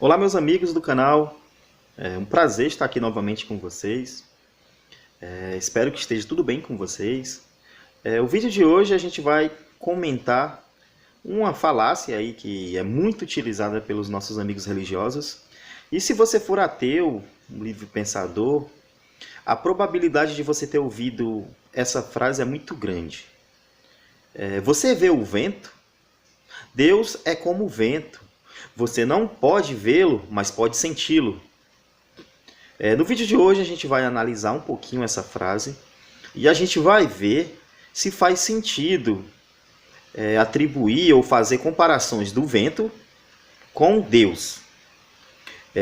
Olá, meus amigos do canal. É um prazer estar aqui novamente com vocês. Espero que esteja tudo bem com vocês. O vídeo de hoje a gente vai comentar uma falácia aí que é muito utilizada pelos nossos amigos religiosos. E se você for ateu, um livre pensador, a probabilidade de você ter ouvido essa frase é muito grande. Você vê o vento? Deus é como o vento. Você não pode vê-lo, mas pode senti-lo. No vídeo de hoje a gente vai analisar um pouquinho essa frase e a gente vai ver se faz sentido atribuir ou fazer comparações do vento com Deus.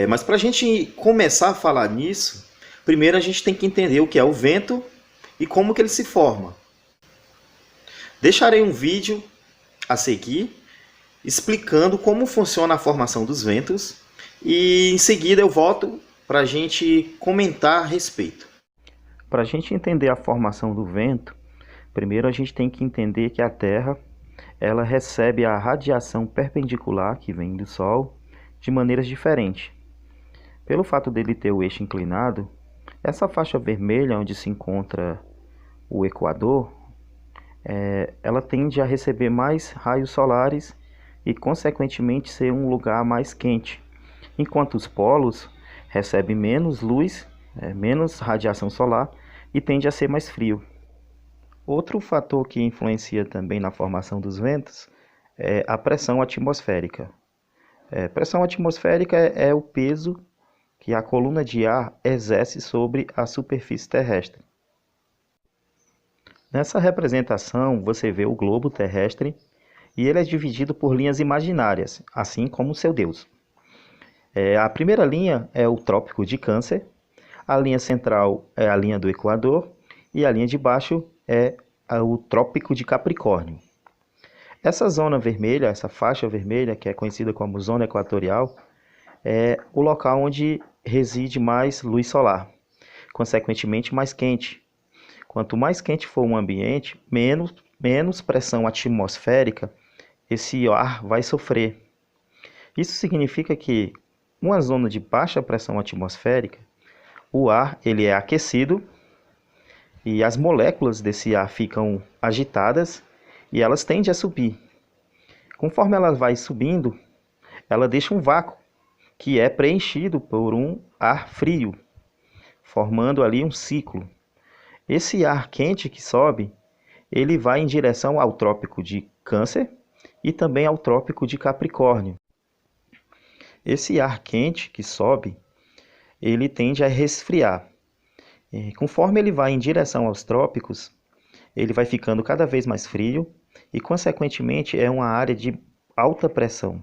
Mas para a gente começar a falar nisso, primeiro a gente tem que entender o que é o vento e como que ele se forma. Deixarei um vídeo a seguir explicando como funciona a formação dos ventos e em seguida eu volto para a gente comentar a respeito. Para a gente entender a formação do vento, primeiro a gente tem que entender que a Terra ela recebe a radiação perpendicular que vem do Sol de maneiras diferentes. Pelo fato dele ter o eixo inclinado, essa faixa vermelha onde se encontra o Equador, ela tende a receber mais raios solares e consequentemente ser um lugar mais quente, enquanto os polos recebem menos luz, menos radiação solar e tende a ser mais frio. Outro fator que influencia também na formação dos ventos é a pressão atmosférica. Pressão atmosférica é o peso que a coluna de ar exerce sobre a superfície terrestre. Nessa representação você vê o globo terrestre e ele é dividido por linhas imaginárias, assim como o seu Deus. A primeira linha é o Trópico de Câncer, a linha central é a linha do Equador e a linha de baixo é o Trópico de Capricórnio. Essa zona vermelha, essa faixa vermelha, que é conhecida como zona equatorial, é o local onde reside mais luz solar, consequentemente mais quente. Quanto mais quente for um ambiente, menos pressão atmosférica esse ar vai sofrer. Isso significa que uma zona de baixa pressão atmosférica, o ar ele é aquecido e as moléculas desse ar ficam agitadas e elas tendem a subir. Conforme ela vai subindo, ela deixa um vácuo que é preenchido por um ar frio, formando ali um ciclo. Esse ar quente que sobe, ele vai em direção ao Trópico de Câncer e também ao Trópico de Capricórnio. Esse ar quente que sobe, ele tende a resfriar. Conforme ele vai em direção aos trópicos, ele vai ficando cada vez mais frio e, consequentemente, é uma área de alta pressão.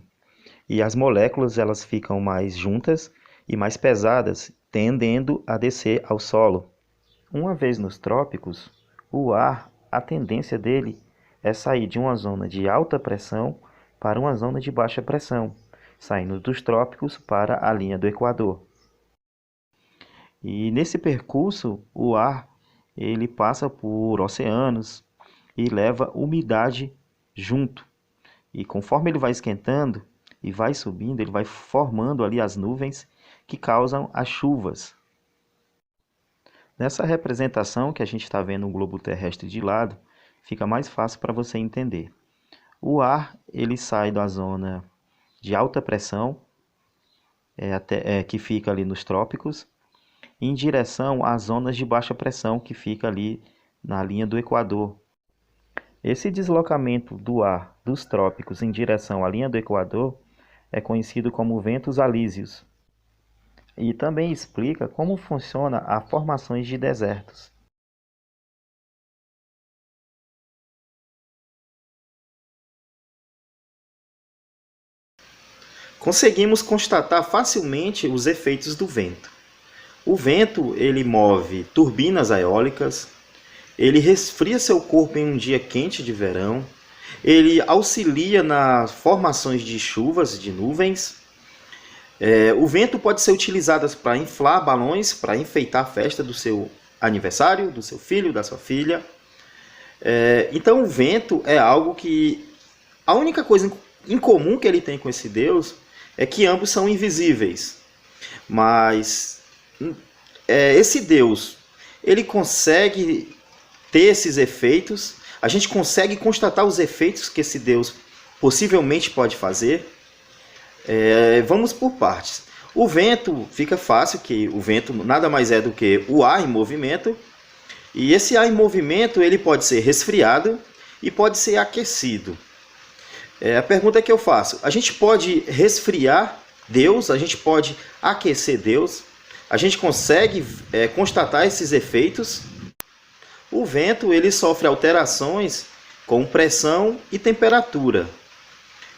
E as moléculas elas ficam mais juntas e mais pesadas, tendendo a descer ao solo. Uma vez nos trópicos, o ar, a tendência dele é sair de uma zona de alta pressão para uma zona de baixa pressão, saindo dos trópicos para a linha do Equador. E nesse percurso, o ar ele passa por oceanos e leva umidade junto. E conforme ele vai esquentando e vai subindo, ele vai formando ali as nuvens que causam as chuvas. Nessa representação que a gente está vendo o globo terrestre de lado, fica mais fácil para você entender. O ar ele sai da zona de alta pressão, que fica ali nos trópicos, em direção às zonas de baixa pressão, que fica ali na linha do Equador. Esse deslocamento do ar dos trópicos em direção à linha do Equador é conhecido como ventos alísios. E também explica como funciona a formações de desertos. Conseguimos constatar facilmente os efeitos do vento. O vento ele move turbinas eólicas, ele resfria seu corpo em um dia quente de verão, ele auxilia nas formações de chuvas, de nuvens. O vento pode ser utilizado para inflar balões, para enfeitar a festa do seu aniversário, do seu filho, da sua filha. Então o vento é algo que a única coisa em comum que ele tem com esse Deus é que ambos são invisíveis. Mas esse Deus, ele consegue ter esses efeitos? A gente consegue constatar os efeitos que esse Deus possivelmente pode fazer? Vamos por partes. O vento, fica fácil que o vento nada mais é do que o ar em movimento. E esse ar em movimento ele pode ser resfriado e pode ser aquecido. A pergunta que eu faço, a gente pode resfriar Deus? A gente pode aquecer Deus? A gente consegue constatar esses efeitos? O vento ele sofre alterações com pressão e temperatura.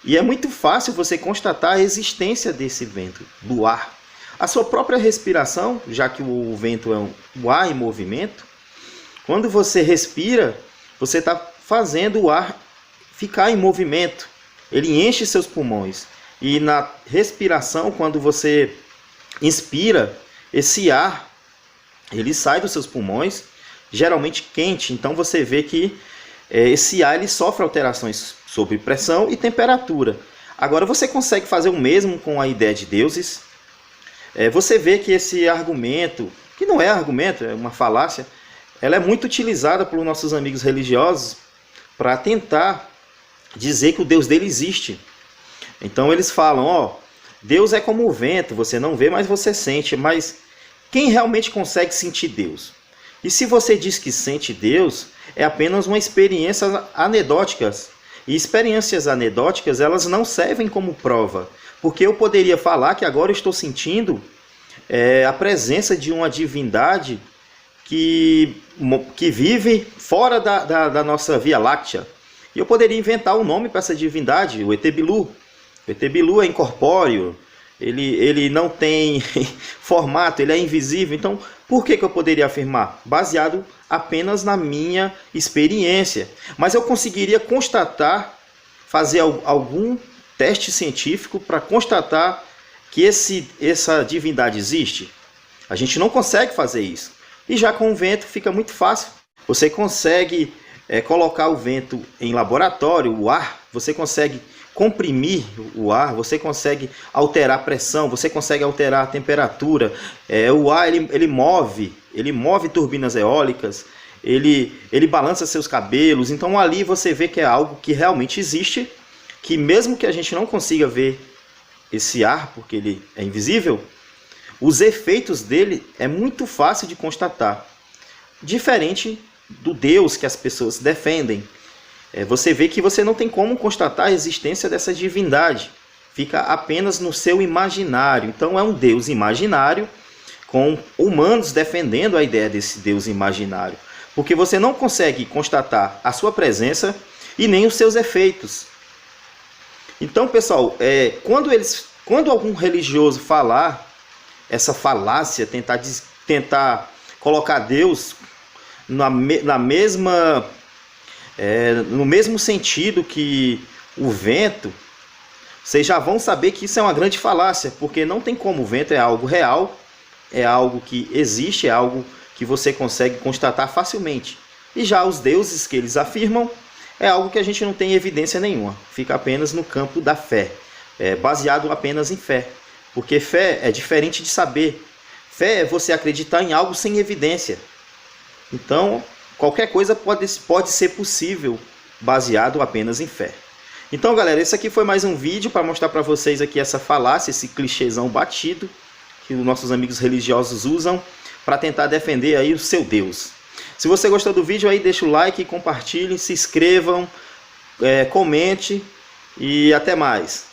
E é muito fácil você constatar a existência desse vento, do ar. A sua própria respiração, já que o vento é o ar em movimento, quando você respira, você está fazendo o ar ficar em movimento. Ele enche seus pulmões. E na respiração, quando você inspira, esse ar ele sai dos seus pulmões, geralmente quente. Então você vê que esse ar ele sofre alterações sobre pressão e temperatura. Agora você consegue fazer o mesmo com a ideia de deuses. Você vê que esse argumento, que não é argumento, é uma falácia, ela é muito utilizada por nossos amigos religiosos para tentar dizer que o Deus dele existe. Então eles falam, Deus é como o vento, você não vê, mas você sente. Mas quem realmente consegue sentir Deus? E se você diz que sente Deus, é apenas uma experiência anedótica. E experiências anedóticas, elas não servem como prova. Porque eu poderia falar que agora eu estou sentindo a presença de uma divindade que vive fora da nossa Via Láctea. E eu poderia inventar um nome para essa divindade, o ET Bilu. O ET Bilu é incorpóreo, ele não tem formato, ele é invisível. Então, por que eu poderia afirmar? Baseado apenas na minha experiência. Mas eu conseguiria constatar, fazer algum teste científico para constatar que essa divindade existe? A gente não consegue fazer isso. E já com o vento fica muito fácil. Você consegue colocar o vento em laboratório, o ar, você consegue comprimir o ar, você consegue alterar a pressão, você consegue alterar a temperatura. O ar ele move turbinas eólicas, ele balança seus cabelos. Então ali você vê que é algo que realmente existe, que mesmo que a gente não consiga ver esse ar, porque ele é invisível, os efeitos dele é muito fácil de constatar. Diferente do Deus que as pessoas defendem. Você vê que você não tem como constatar a existência dessa divindade. Fica apenas no seu imaginário. Então é um Deus imaginário, com humanos defendendo a ideia desse Deus imaginário. Porque você não consegue constatar a sua presença e nem os seus efeitos. Então, pessoal, quando algum religioso falar essa falácia, tentar colocar Deus no mesmo sentido que o vento, vocês já vão saber que isso é uma grande falácia, porque não tem como. O vento é algo real, é algo que existe, é algo que você consegue constatar facilmente. E já os deuses que eles afirmam é algo que a gente não tem evidência nenhuma, fica apenas no campo da fé, baseado apenas em fé. Porque fé é diferente de saber. Fé é você acreditar em algo sem evidência. Então, qualquer coisa pode ser possível baseado apenas em fé. Então, galera, esse aqui foi mais um vídeo para mostrar para vocês aqui essa falácia, esse clichêzão batido que os nossos amigos religiosos usam para tentar defender aí o seu Deus. Se você gostou do vídeo, aí deixa o like, compartilhe, se inscrevam, comente e até mais.